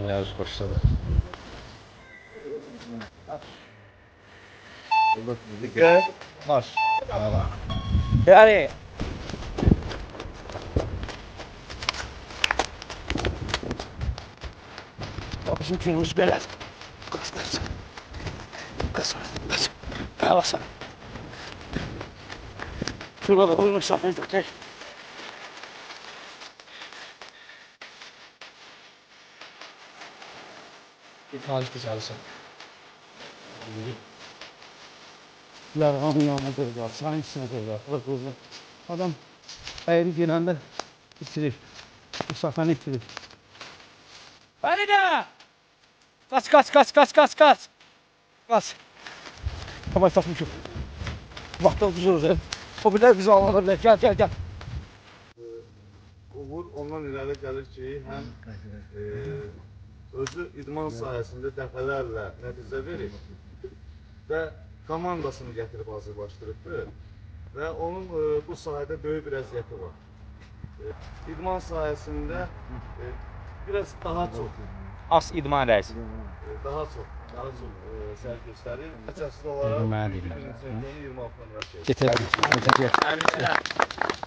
yarış başladı. Dikkat. Marş. Valla. Yani. Bak bizim köyümüz belə. Qas. Qas. Qalasa. Şurada da uyumuş safın tutay. Bir tarihte çalışsın. Yarğanın yanına duracaq, sayın içine duracaq. Adam eğri girəndə itirir. Müsafəni itirir. Feride! Kaç. Kaç. Tamam satmışım. Vaxtda ucuzdur. O birler bizi alırlar. Gel. Uğur ondan irəli gəlir ki, həm özü idman sahəsində dəfələrlə nəticə verib və komandasını gətirib hazırlaşdırıbdır və onun bu sahədə böyük bir əziyyəti var. İdman sahəsində biraz daha çox As idman rəisi. daha çox sərgi göstərir. Əsaslı olaraq Mən deyirəm. bir çempionu 26 nömrə çəkir. Getir.